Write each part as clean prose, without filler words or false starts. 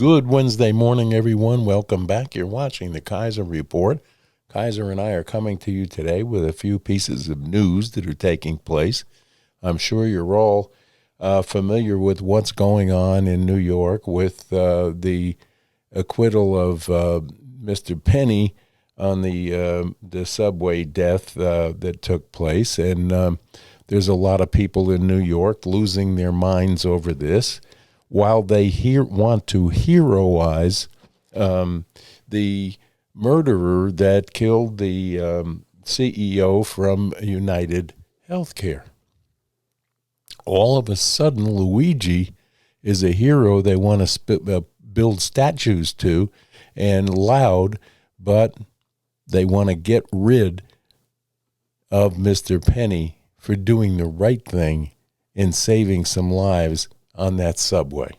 Good Wednesday morning, everyone. Welcome back. You're watching the Kaiser Report. Kaiser and I are coming to you today with a few pieces of news that are taking place. I'm sure you're all familiar with what's going on in New York with the acquittal of Mr. Penny on the subway death that took place. And there's a lot of people in New York losing their minds over this, while they want to heroize the murderer that killed the CEO from United Healthcare. All of a sudden, Luigi is a hero they want to build statues to, and loud, but they want to get rid of Mr. Penny for doing the right thing in saving some lives on that subway.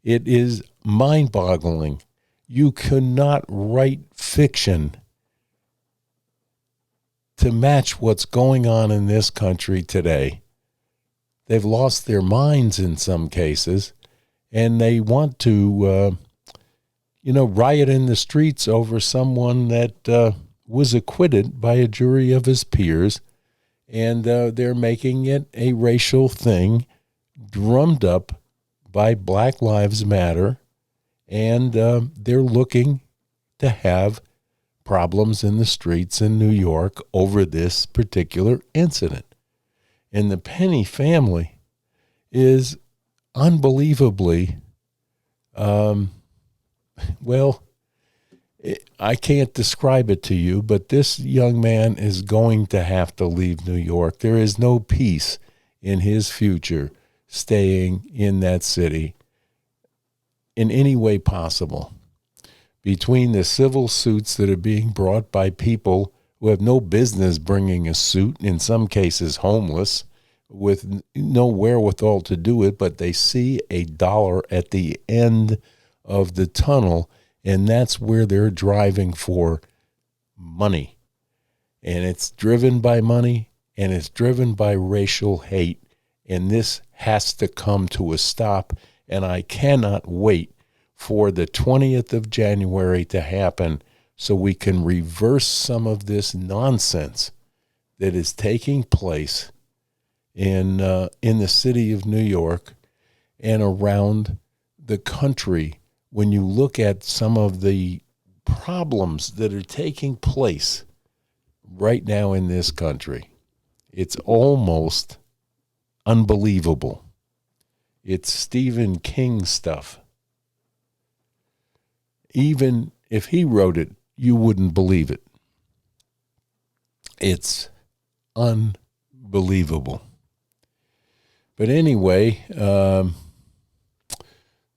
It is mind-boggling. You cannot write fiction to match what's going on in this country today. They've lost their minds in some cases, and they want to, riot in the streets over someone that was acquitted by a jury of his peers, and they're making it a racial thing drummed up by Black Lives Matter, and they're looking to have problems in the streets in New York over this particular incident. And the Penny family is unbelievably, I can't describe it to you, but this young man is going to have to leave New York. There is no peace in his future staying in that city in any way possible. Between the civil suits that are being brought by people who have no business bringing a suit, in some cases homeless, with no wherewithal to do it, but they see a dollar at the end of the tunnel, and that's where they're driving for money. And it's driven by money, and it's driven by racial hate. And this has to come to a stop, and I cannot wait for the 20th of January to happen so we can reverse some of this nonsense that is taking place in the city of New York and around the country. When you look at some of the problems that are taking place right now in this country, it's almost unbelievable. It's Stephen King stuff. Even if he wrote it, you wouldn't believe it. It's unbelievable. But anyway,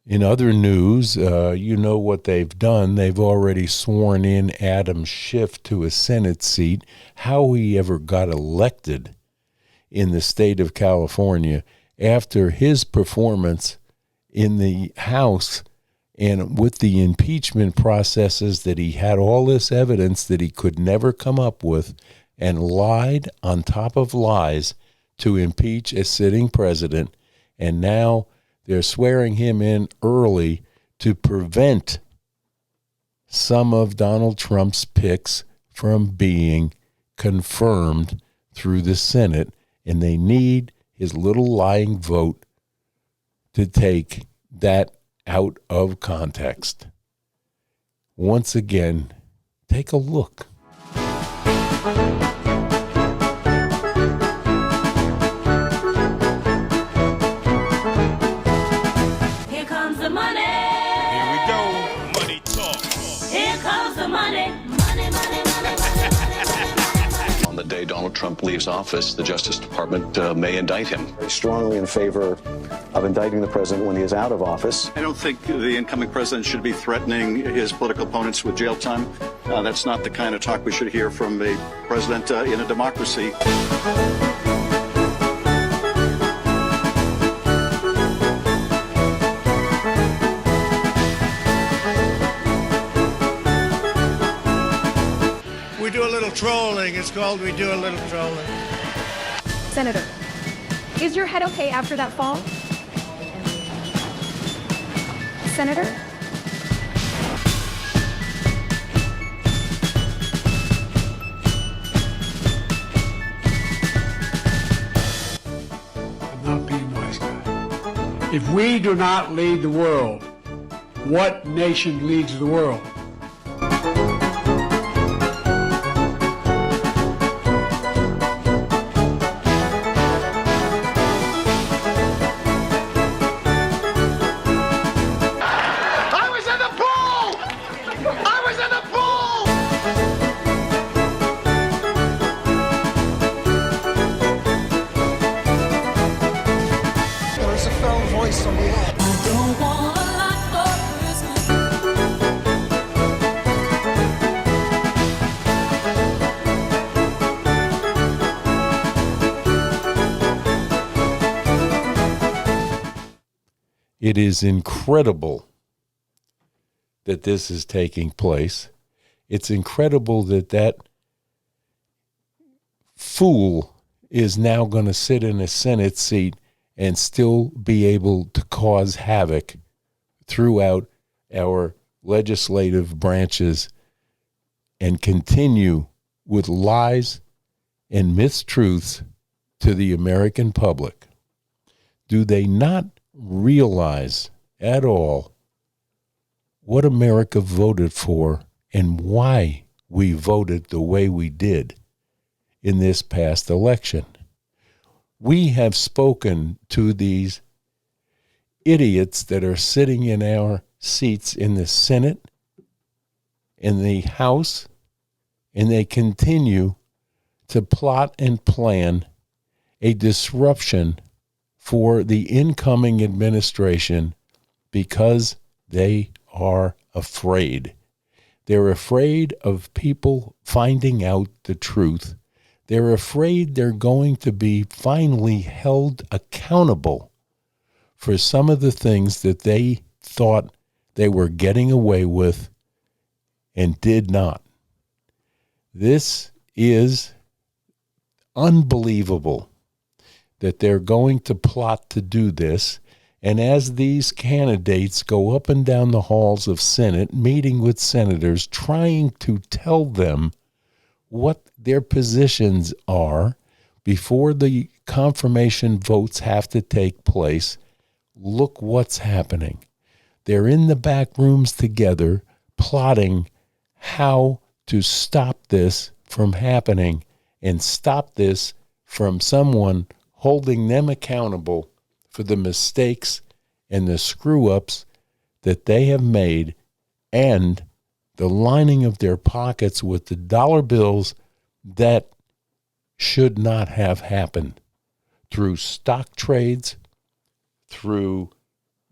in other news, you know what they've done. They've already sworn in Adam Schiff to a Senate seat. How he ever got elected in the state of California after his performance in the House and with the impeachment processes, that he had all this evidence that he could never come up with and lied on top of lies to impeach a sitting president. And now they're swearing him in early to prevent some of Donald Trump's picks from being confirmed through the Senate. And they need his little lying vote to take that out of context. Once again, take a look. Here comes the money. Here we go. Money talk. Here comes the money. On the day Donald Trump leaves office, the Justice Department may indict him. Very strongly in favor of indicting the president when he is out of office. I don't think the incoming president should be threatening his political opponents with jail time. That's not the kind of talk we should hear from a president in a democracy. We do a little trolling. It's called We Do a Little Trolling. Senator, is your head okay after that fall? Senator? I'm not being nice, guy. If we do not lead the world, what nation leads the world? It is incredible that this is taking place. It's incredible that that fool is now going to sit in a Senate seat and still be able to cause havoc throughout our legislative branches and continue with lies and mistruths to the American public. Do they not realize at all what America voted for and why we voted the way we did in this past election? We have spoken to these idiots that are sitting in our seats in the Senate, in the House, and they continue to plot and plan a disruption for the incoming administration because they are afraid. They're afraid of people finding out the truth. They're afraid they're going to be finally held accountable for some of the things that they thought they were getting away with and did not. This is unbelievable that they're going to plot to do this. And as these candidates go up and down the halls of Senate, meeting with senators, trying to tell them what their positions are before the confirmation votes have to take place, look what's happening. They're in the back rooms together, plotting how to stop this from happening and stop this from someone holding them accountable for the mistakes and the screw-ups that they have made and the lining of their pockets with the dollar bills that should not have happened through stock trades, through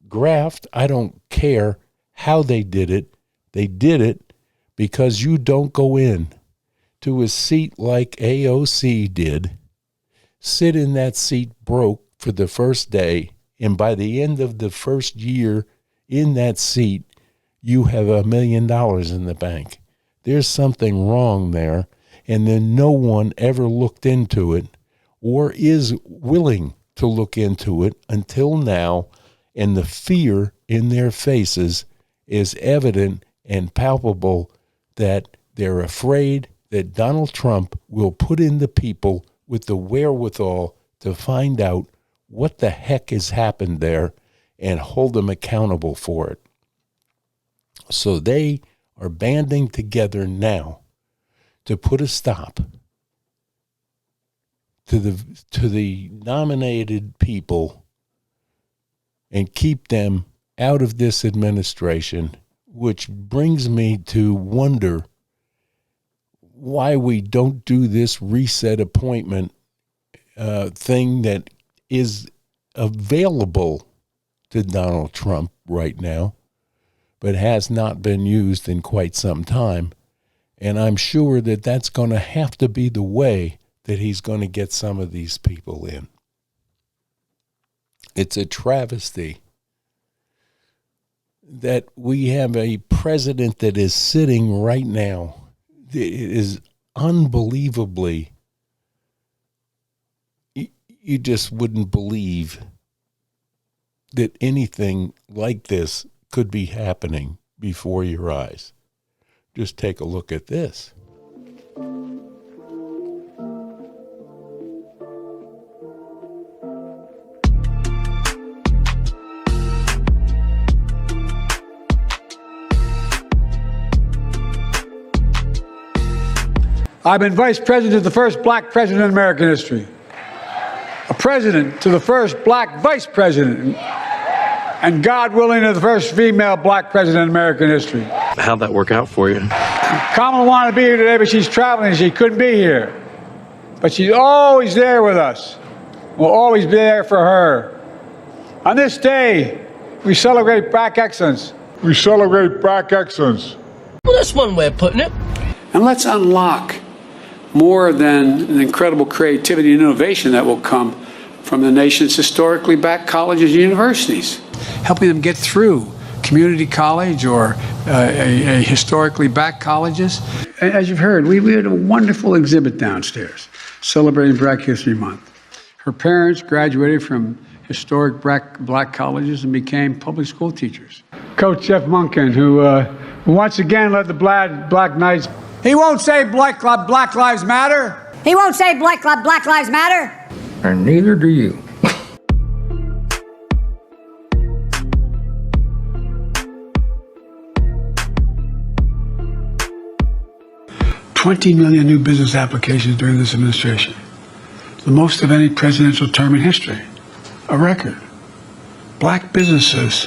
graft. I don't care how they did it. They did it because you don't go in to a seat like AOC did, sit in that seat broke for the first day, and by the end of the first year in that seat, you have $1 million in the bank. There's something wrong there, and then no one ever looked into it or is willing to look into it until now, and the fear in their faces is evident and palpable that they're afraid that Donald Trump will put in the people with the wherewithal to find out what the heck has happened there and hold them accountable for it. So they are banding together now to put a stop to the nominated people and keep them out of this administration, which brings me to wonder why we don't do this reset appointment thing that is available to Donald Trump right now, but has not been used in quite some time. And I'm sure that that's going to have to be the way that he's going to get some of these people in. It's a travesty that we have a president that is sitting right now. It is unbelievably, you just wouldn't believe that anything like this could be happening before your eyes. Just take a look at this. I've been vice president to the first black president in American history. A president to the first black vice president. And God willing, to the first female black president in American history. How'd that work out for you? Kamala wanted to be here today, but she's traveling. She couldn't be here. But she's always there with us. We'll always be there for her. On this day, we celebrate black excellence. We celebrate black excellence. Well, that's one way of putting it. And let's unlock more than the incredible creativity and innovation that will come from the nation's historically black colleges and universities. Helping them get through community college or a historically black colleges. As you've heard, we had a wonderful exhibit downstairs celebrating Black History Month. Her parents graduated from historic black colleges and became public school teachers. Coach Jeff Monken, who once again led the Black Knights. He won't say Black Lives Matter. He won't say Black Lives Matter. And neither do you. $20 million new business applications during this administration. The most of any presidential term in history. A record. Black businesses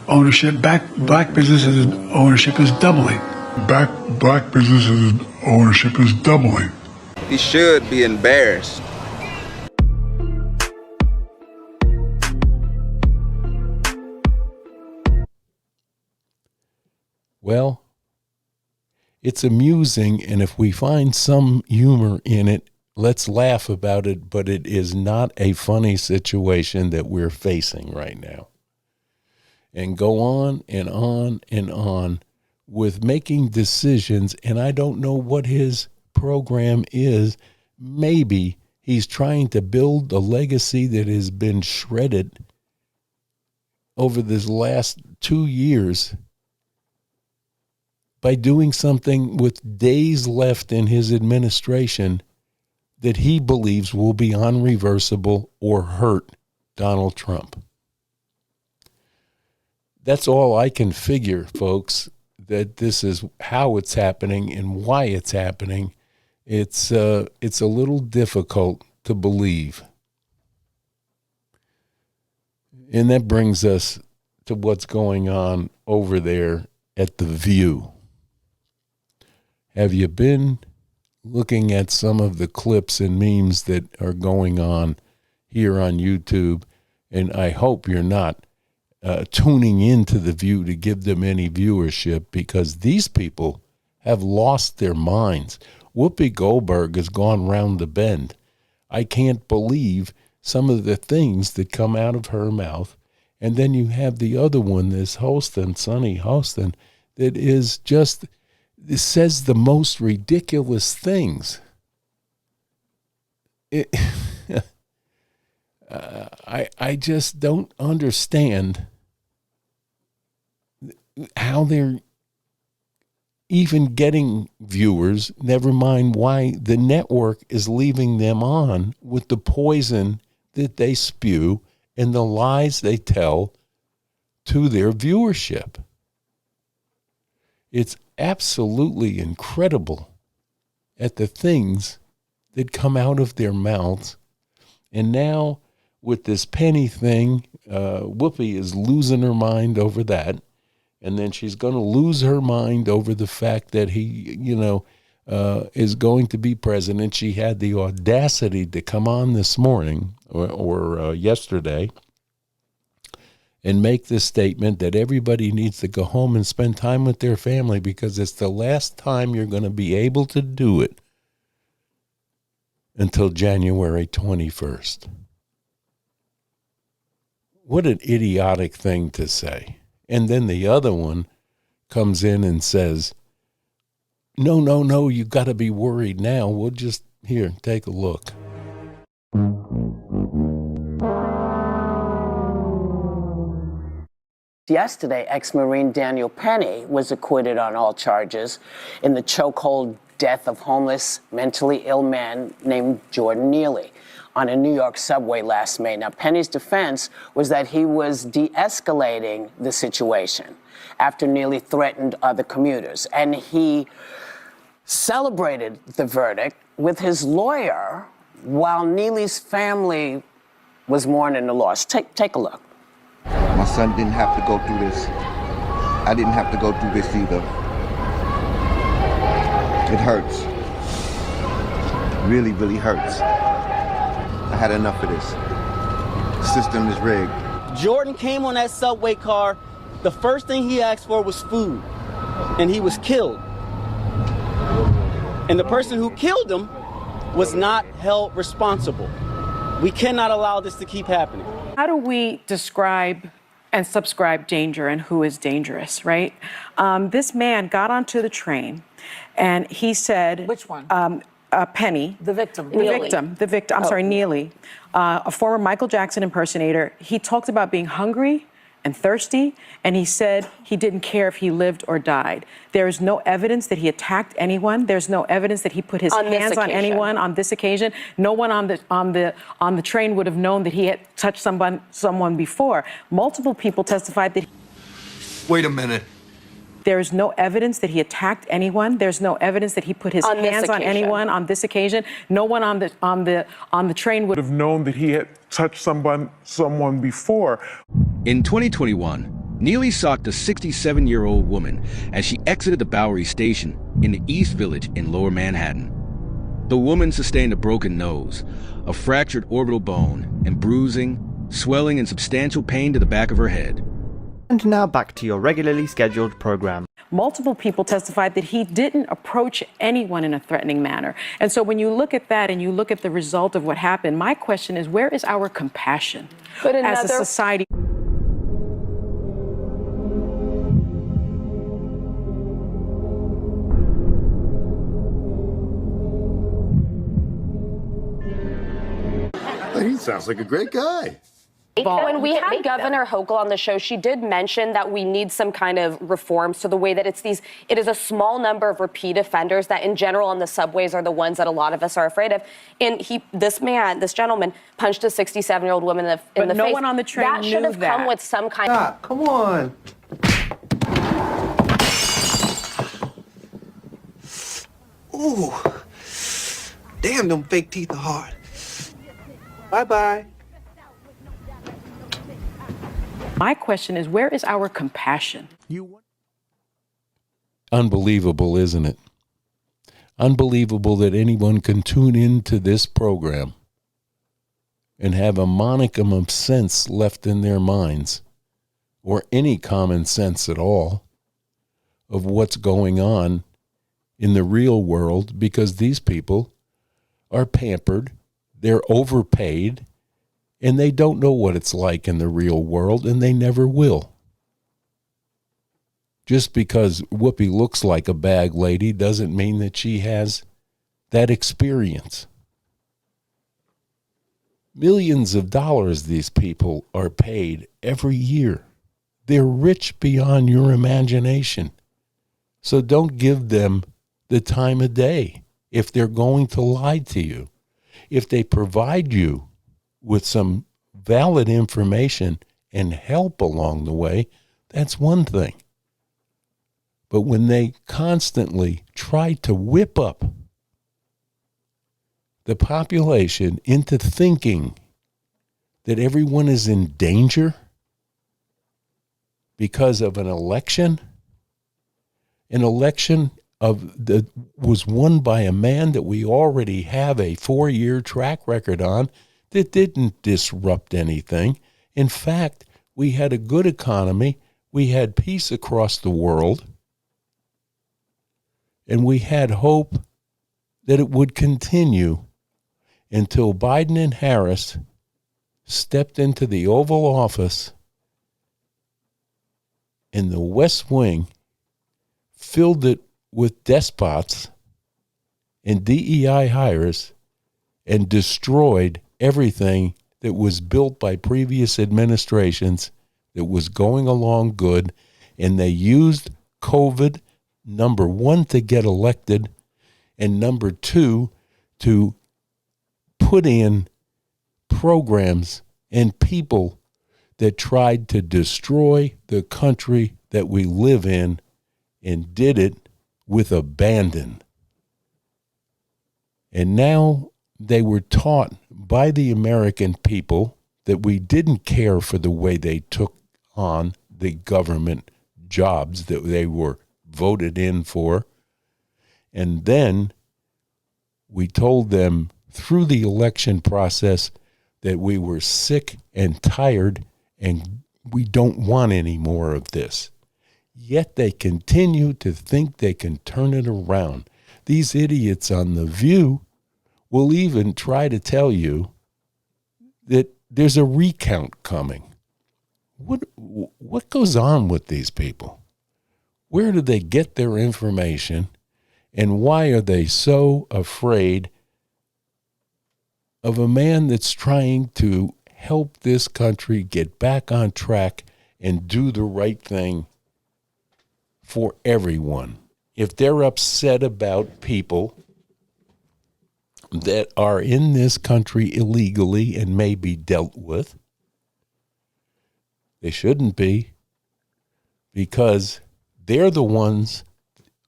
ownership is doubling. Black businesses ownership is doubling. He should be embarrassed. Well, it's amusing, and if we find some humor in it, let's laugh about it, but it is not a funny situation that we're facing right now. And go on and on and on with making decisions, and I don't know what his program is. Maybe he's trying to build a legacy that has been shredded over this last 2 years by doing something with days left in his administration that he believes will be unreversible or hurt Donald Trump. That's all I can figure, folks, that this is how it's happening and why it's happening. It's a little difficult to believe. And that brings us to what's going on over there at The View. Have you been looking at some of the clips and memes that are going on here on YouTube? And I hope you're not tuning into The View to give them any viewership, because these people have lost their minds. Whoopi Goldberg has gone round the bend. I can't believe some of the things that come out of her mouth. And then you have the other one, this Hostin, Sonny Hostin, that is just, it says the most ridiculous things. I just don't understand how they're even getting viewers, never mind why the network is leaving them on with the poison that they spew and the lies they tell to their viewership. It's absolutely incredible at the things that come out of their mouths. And now with this Penny thing, Whoopi is losing her mind over that. And then she's going to lose her mind over the fact that he, is going to be president. She had the audacity to come on this morning or yesterday and make this statement that everybody needs to go home and spend time with their family because it's the last time you're going to be able to do it until January 21st. What an idiotic thing to say. And then the other one comes in and says, no, you got to be worried now. We'll just, here, take a look. yesterday, ex-Marine Daniel Penny was acquitted on all charges in the chokehold death of homeless, mentally ill man named Jordan Neely on a New York subway last May. Now, Penny's defense was that he was de-escalating the situation after Neely threatened other commuters. And he celebrated the verdict with his lawyer while Neely's family was mourning the loss. Take a look. My son didn't have to go through this. I didn't have to go through this either. It hurts. Really, really hurts. I had enough of this. The system is rigged. Jordan came on that subway car. The first thing he asked for was food, and he was killed. And the person who killed him was not held responsible. We cannot allow this to keep happening. How do we describe and subscribe danger and who is dangerous, right? This man got onto the train and he said... Which one? Penny. The victim. The victim. I'm sorry, Neely. A former Michael Jackson impersonator. He talked about being hungry and thirsty, and he said he didn't care if he lived or died. There is no evidence that he attacked anyone. There's no evidence that he put his hands on anyone on this occasion. No one on the train would have known that he had touched someone before. Multiple people testified that. Wait a minute. There is no evidence that he attacked anyone. There's no evidence that he put his hands on anyone on this occasion. No one on the train would have known that he had touched someone before. In 2021, Neely socked a 67-year-old woman as she exited the Bowery station in the East Village in Lower Manhattan. The woman sustained a broken nose, a fractured orbital bone, and bruising, swelling, and substantial pain to the back of her head. And now back to your regularly scheduled program. Multiple people testified that he didn't approach anyone in a threatening manner. And so when you look at that and you look at the result of what happened, my question is, where is our compassion as a society? He sounds like a great guy. When we had Governor Hochul on the show, she did mention that we need some kind of reforms to the way that it is a small number of repeat offenders that in general on the subways are the ones that a lot of us are afraid of. And this gentleman punched a 67-year-old woman in the face. But no one on the train that knew should have that. come with some kind of... Come on. Ooh. Damn, them fake teeth are hard. Bye-bye. My question is, where is our compassion? Unbelievable, isn't it? Unbelievable that anyone can tune into this program and have a monicum of sense left in their minds, or any common sense at all, of what's going on in the real world, because these people are pampered, they're overpaid, and they don't know what it's like in the real world, and they never will. Just because Whoopi looks like a bag lady doesn't mean that she has that experience. Millions of dollars these people are paid every year. They're rich beyond your imagination. So don't give them the time of day if they're going to lie to you. If they provide you with some valid information and help along the way, that's one thing. But when they constantly try to whip up the population into thinking that everyone is in danger because of an election that was won by a man that we already have a 4-year track record on, that didn't disrupt anything. In fact, we had a good economy, we had peace across the world, and we had hope that it would continue until Biden and Harris stepped into the Oval Office and the West Wing filled it with despots and DEI hires and destroyed everything that was built by previous administrations that was going along good, and they used COVID, number one, to get elected, and number two, to put in programs and people that tried to destroy the country that we live in, and did it with abandon. And now they were taught by the American people that we didn't care for the way they took on the government jobs that they were voted in for. And then we told them through the election process that we were sick and tired and we don't want any more of this. Yet they continue to think they can turn it around. These idiots on The View will even try to tell you that there's a recount coming. What goes on with these people? Where do they get their information? And why are they so afraid of a man that's trying to help this country get back on track and do the right thing for everyone? If they're upset about people that are in this country illegally and may be dealt with, they shouldn't be, because they're the ones,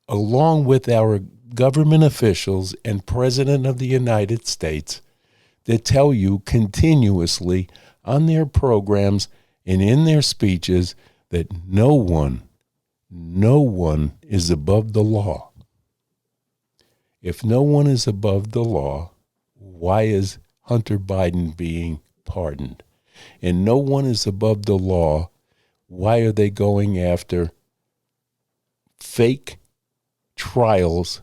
along with our government officials and President of the United States, that tell you continuously on their programs and in their speeches that no one is above the law. If no one is above the law, why is Hunter Biden being pardoned? And no one is above the law, why are they going after fake trials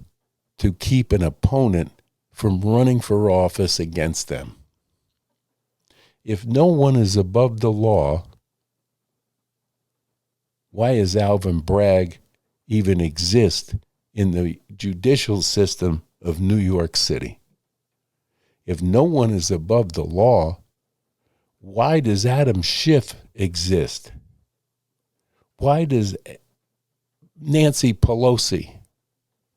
to keep an opponent from running for office against them? If no one is above the law, why does Alvin Bragg even exist in the judicial system of New York City? If no one is above the law, why does Adam Schiff exist? Why does Nancy Pelosi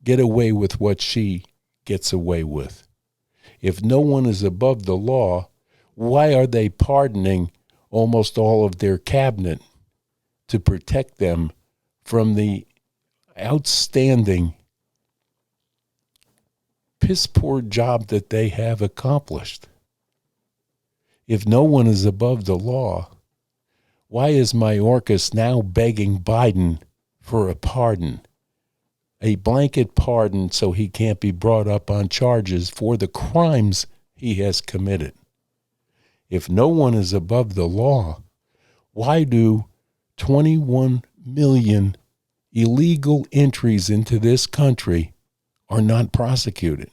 get away with what she gets away with? If no one is above the law, why are they pardoning almost all of their cabinet to protect them from the outstanding piss-poor job that they have accomplished? If no one is above the law, why is Mayorkas now begging Biden for a pardon? A blanket pardon so he can't be brought up on charges for the crimes he has committed. If no one is above the law, why do 21 million illegal entries into this country are not prosecuted?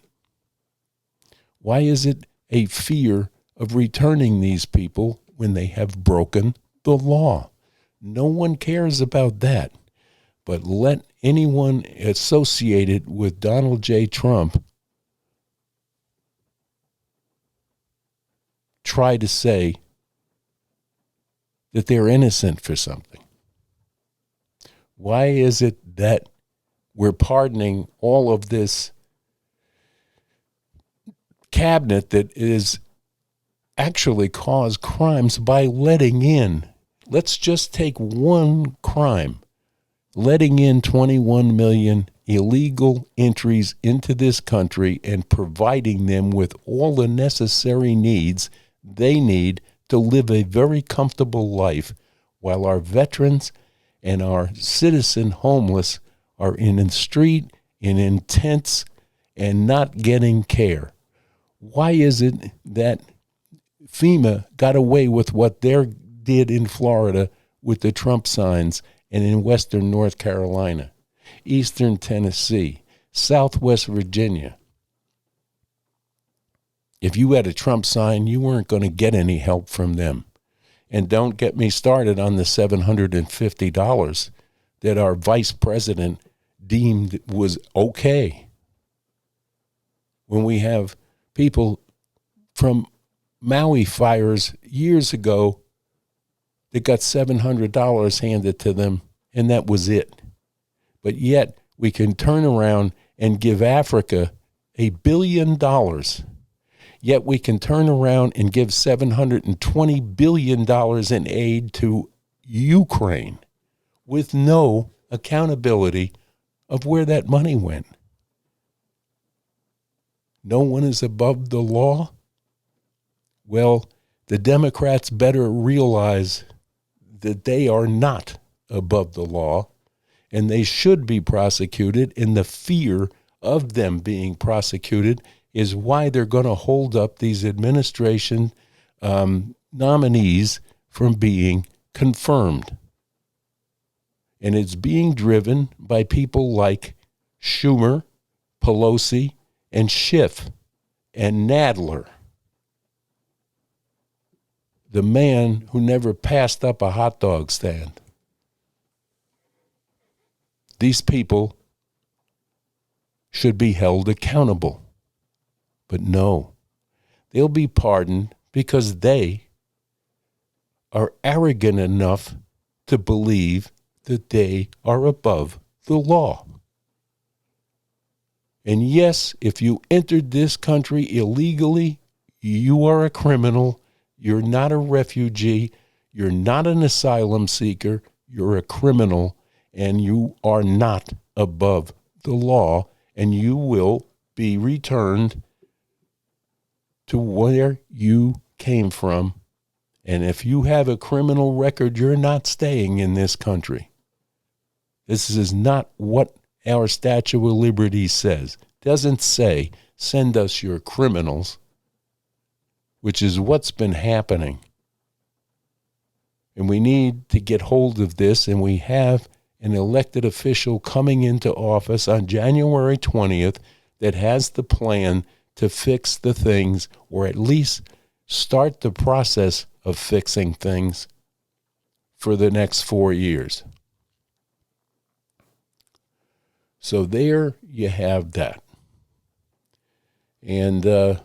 Why is it a fear of returning these people when they have broken the law? No one cares about that. But let anyone associated with Donald J. Trump try to say that they're innocent for something. Why is it that we're pardoning all of this cabinet that is actually caused crimes by letting in? Let's just take one crime. Letting in 21 million illegal entries into this country and providing them with all the necessary needs they need to live a very comfortable life, while our veterans and our citizen homeless are in the street, in tents, and not getting care. Why is it that FEMA got away with what they did in Florida with the Trump signs, and in western North Carolina, eastern Tennessee, southwest Virginia? If you had a Trump sign, you weren't going to get any help from them. And don't get me started on the $750 that our vice president deemed was okay. When we have people from Maui fires years ago that got $700 handed to them, and that was it. But yet we can turn around and give Africa $1 billion. Yet we can turn around and give $720 billion in aid to Ukraine with no accountability of where that money went. No one is above the law? Well, the Democrats better realize that they are not above the law, and they should be prosecuted, and the fear of them being prosecuted is why they're going to hold up these administration nominees from being confirmed. And it's being driven by people like Schumer, Pelosi, and Schiff, and Nadler, the man who never passed up a hot dog stand. These people should be held accountable. But no, they'll be pardoned because they are arrogant enough to believe that they are above the law. And yes, if you entered this country illegally, you are a criminal. You're not a refugee. You're not an asylum seeker. You're a criminal, and you are not above the law, and you will be returned to where you came from. And if you have a criminal record, you're not staying in this country. This is not what our Statue of Liberty says. It doesn't say, send us your criminals, which is what's been happening. And we need to get hold of this, and we have an elected official coming into office on January 20th that has the plan to fix the things, or at least start the process of fixing things for the next 4 years. So there you have that. And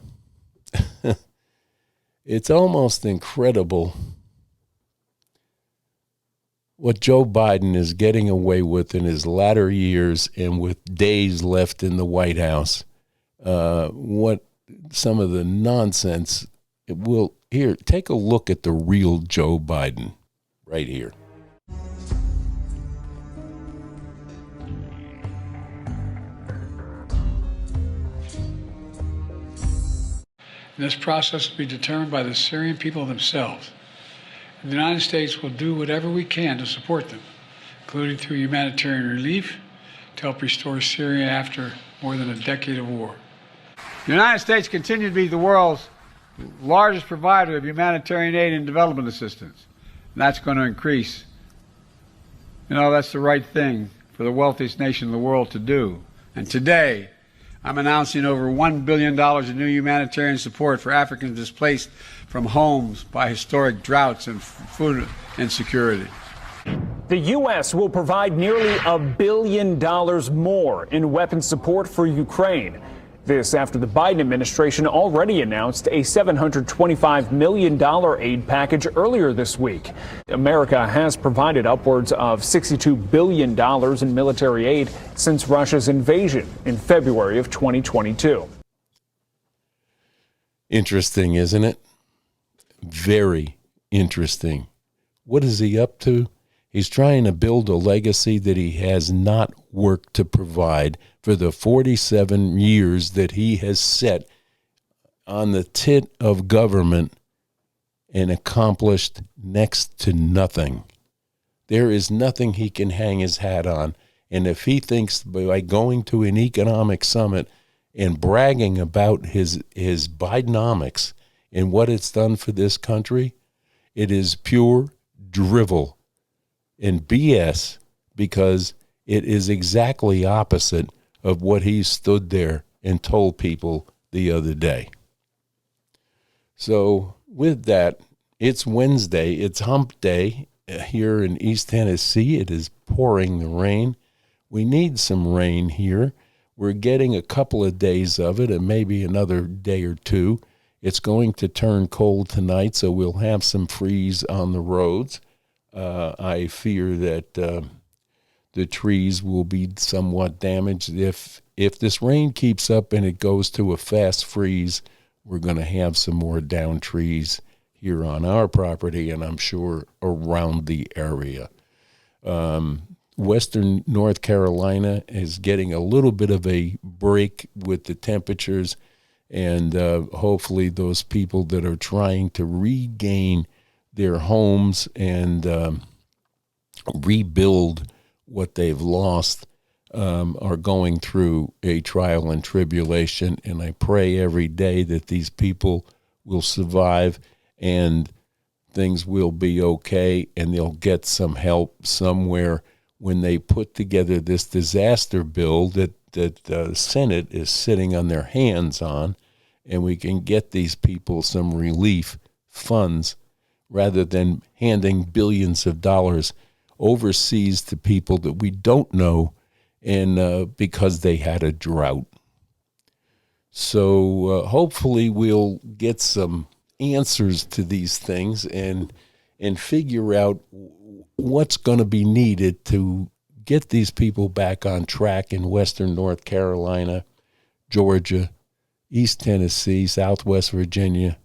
it's almost incredible what Joe Biden is getting away with in his latter years and with days left in the White House. What some of the nonsense it will. Here, take a look at the real Joe Biden right here. This process will be determined by the Syrian people themselves. The United States will do whatever we can to support them, including through humanitarian relief to help restore Syria after more than a decade of war. The United States continues to be the world's largest provider of humanitarian aid and development assistance. And that's going to increase. You know, that's the right thing for the wealthiest nation in the world to do. And today, I'm announcing over $1 billion in new humanitarian support for Africans displaced from homes by historic droughts and food insecurity. The U.S. will provide nearly $1 billion more in weapons support for Ukraine. This after the Biden administration already announced a $725 million aid package earlier this week. America has provided upwards of $62 billion in military aid since Russia's invasion in February of 2022. Interesting, isn't it? Very interesting. What is he up to? He's trying to build a legacy that he has not worked to provide for the 47 years that he has set on the tit of government and accomplished next to nothing. There is nothing he can hang his hat on. And if he thinks by going to an economic summit and bragging about his Bidenomics and what it's done for this country, it is pure drivel and BS, because it is exactly opposite of what he stood there and told people the other day. So with that, it's Wednesday. It's hump day here in East Tennessee. It is pouring the rain. We need some rain here. We're getting a couple of days of it and maybe another day or two. It's going to turn cold tonight, so we'll have some freeze on the roads. I fear that the trees will be somewhat damaged. If this rain keeps up and it goes to a fast freeze, we're going to have some more downed trees here on our property, and I'm sure around the area. Western North Carolina is getting a little bit of a break with the temperatures, and hopefully those people that are trying to regain their homes and rebuild what they've lost are going through a trial and tribulation, and I pray every day that these people will survive and things will be okay and they'll get some help somewhere when they put together this disaster bill that the Senate is sitting on their hands on, and we can get these people some relief funds rather than handing billions of dollars overseas to people that we don't know and because they had a drought. So hopefully we'll get some answers to these things and figure out what's going to be needed to get these people back on track in Western North Carolina, Georgia, East Tennessee, Southwest Virginia.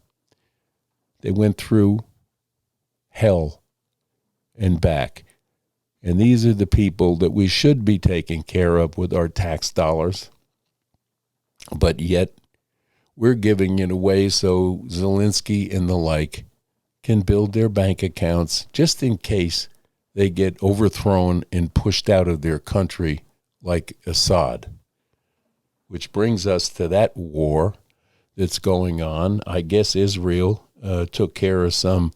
They went through hell and back. And these are the people that we should be taking care of with our tax dollars. But yet, we're giving it away so Zelensky and the like can build their bank accounts just in case they get overthrown and pushed out of their country like Assad. Which brings us to that war that's going on. I guess Israel took care of some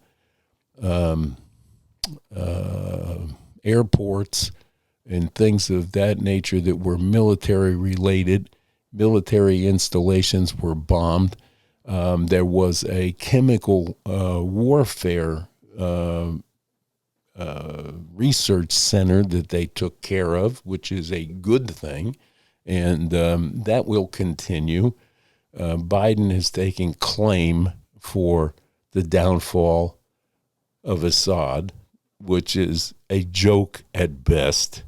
airports and things of that nature that were military related. Military installations were bombed. There was a chemical warfare research center that they took care of, which is a good thing, and that will continue. Biden is taking claim for the downfall of Assad, which is a joke at best.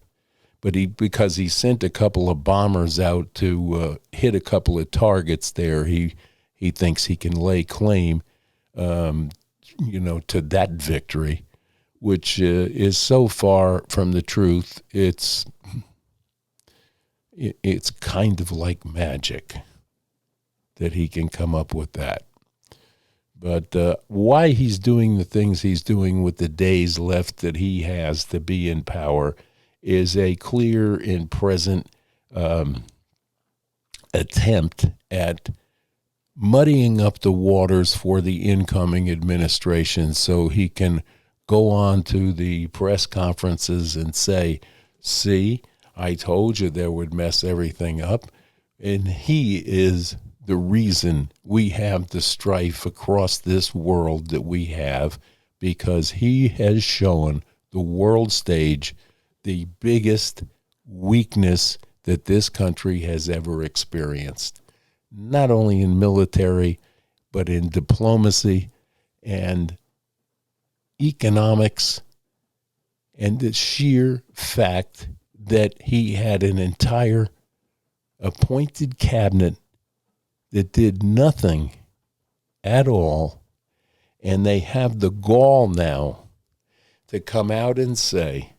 But because he sent a couple of bombers out to hit a couple of targets there, he thinks he can lay claim, to that victory, which is so far from the truth. It's kind of like magic that he can come up with that. But why he's doing the things he's doing with the days left that he has to be in power is a clear and present attempt at muddying up the waters for the incoming administration so he can go on to the press conferences and say, see, I told you that would mess everything up. And he is the reason we have the strife across this world that we have, because he has shown the world stage the biggest weakness that this country has ever experienced, not only in military, but in diplomacy and economics, and the sheer fact that he had an entire appointed cabinet that did nothing at all, and they have the gall now to come out and say,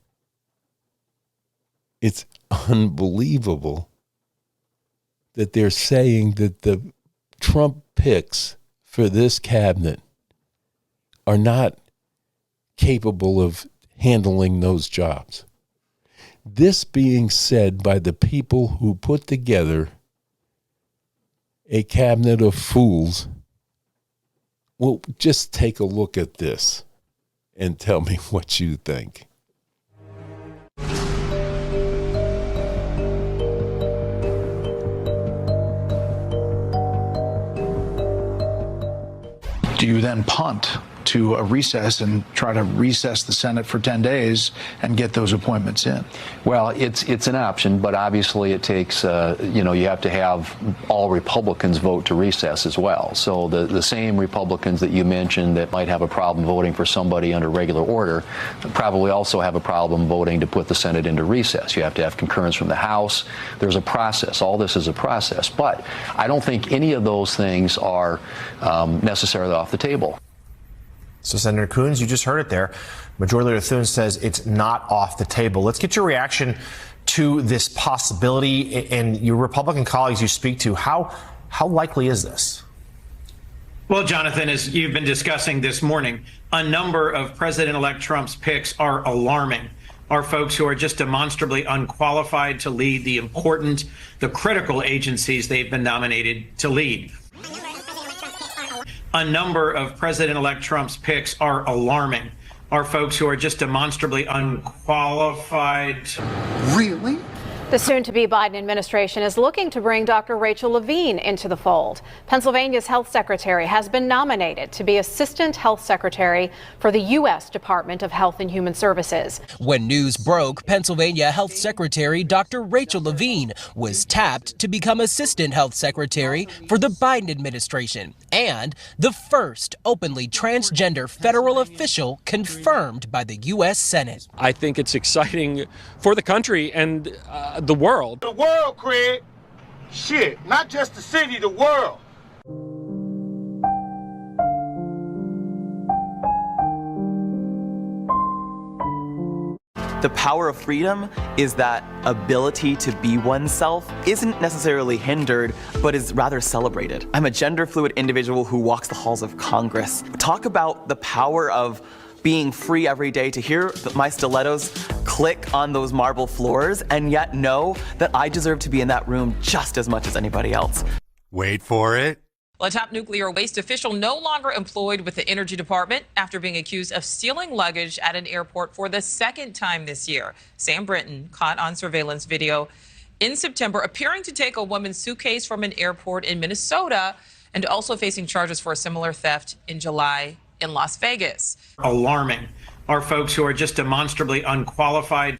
it's unbelievable that they're saying that the Trump picks for this cabinet are not capable of handling those jobs. This being said by the people who put together a cabinet of fools. Well, just take a look at this and tell me what you think. Do you then punt to a recess and try to recess the Senate for 10 days and get those appointments in? Well, it's an option, but obviously it takes, you have to have all Republicans vote to recess as well. So the same Republicans that you mentioned that might have a problem voting for somebody under regular order probably also have a problem voting to put the Senate into recess. You have to have concurrence from the House. There's a process. All this is a process. But I don't think any of those things are necessarily off the table. So, Senator Coons, you just heard it there. Majority Leader Thune says it's not off the table. Let's get your reaction to this possibility and your Republican colleagues you speak to. How likely is this? Well, Jonathan, as you've been discussing this morning, a number of President-elect Trump's picks are alarming. Are folks who are just demonstrably unqualified to lead the critical agencies they've been nominated to lead. A number of President-elect Trump's picks are alarming. Are folks who are just demonstrably unqualified. Really? The soon-to-be Biden administration is looking to bring Dr. Rachel Levine into the fold. Pennsylvania's health secretary has been nominated to be assistant health secretary for the U.S. Department of Health and Human Services. When news broke, Pennsylvania Health Secretary Dr. Rachel Levine was tapped to become assistant health secretary for the Biden administration and the first openly transgender federal official confirmed by the U.S. Senate. I think it's exciting for the country and the world. The world, Craig. Shit, not just the city, the world. The power of freedom is that ability to be oneself isn't necessarily hindered, but is rather celebrated. I'm a gender fluid individual who walks the halls of Congress. Talk about the power of being free every day to hear my stilettos click on those marble floors and yet know that I deserve to be in that room just as much as anybody else. Wait for it. Well, a top nuclear waste official no longer employed with the Energy Department after being accused of stealing luggage at an airport for the second time this year. Sam Brinton caught on surveillance video in September appearing to take a woman's suitcase from an airport in Minnesota and also facing charges for a similar theft in July in Las Vegas. Alarming. Are folks who are just demonstrably unqualified.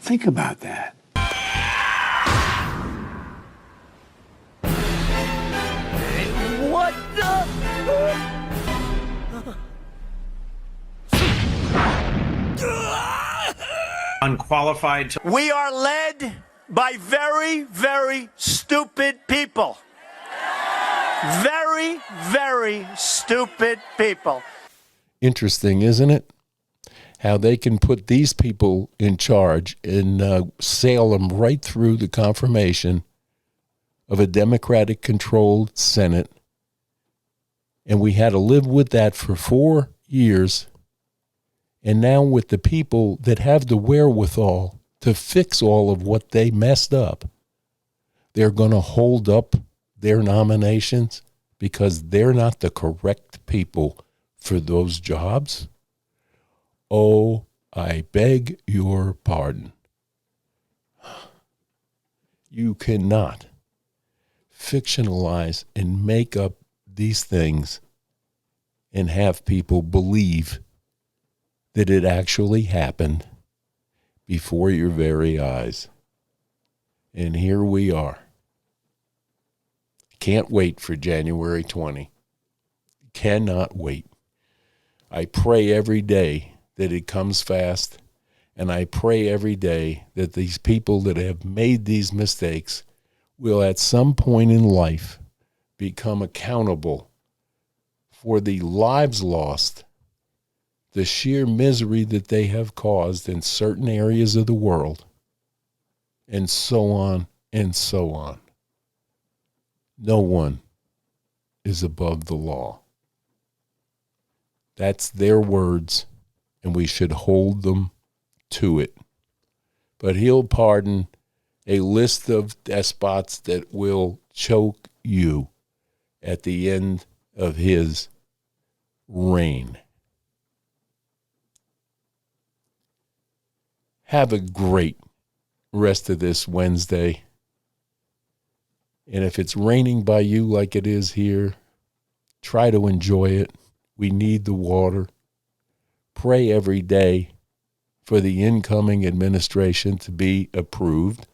Think about that. What the? Unqualified. We are led by very, very stupid people. Very, very stupid people. Interesting, isn't it? How they can put these people in charge and sail them right through the confirmation of a Democratic-controlled Senate. And we had to live with that for 4 years. And now with the people that have the wherewithal to fix all of what they messed up, they're going to hold up their nominations because they're not the correct people for those jobs. Oh, I beg your pardon. You cannot fictionalize and make up these things and have people believe that it actually happened before your very eyes. And here we are. Can't wait for January 20. Cannot wait. I pray every day that it comes fast, and I pray every day that these people that have made these mistakes will at some point in life become accountable for the lives lost, the sheer misery that they have caused in certain areas of the world, and so on and so on. No one is above the law. That's their words, and we should hold them to it. but he'll pardon a list of despots that will choke you at the end of his reign. Have a great rest of this Wednesday. And if it's raining by you like it is here, try to enjoy it. We need the water. Pray every day for the incoming administration to be approved.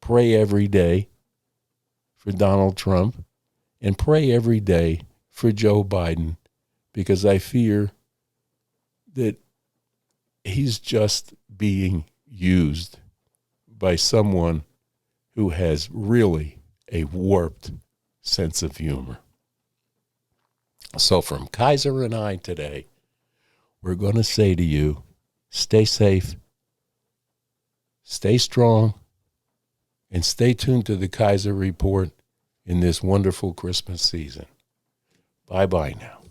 Pray every day for Donald Trump. And pray every day for Joe Biden, because I fear that he's just being used by someone who has really a warped sense of humor. So from Kaiser and I today, we're going to say to you, stay safe, stay strong, and stay tuned to the Kaiser Report in this wonderful Christmas season. Bye-bye now.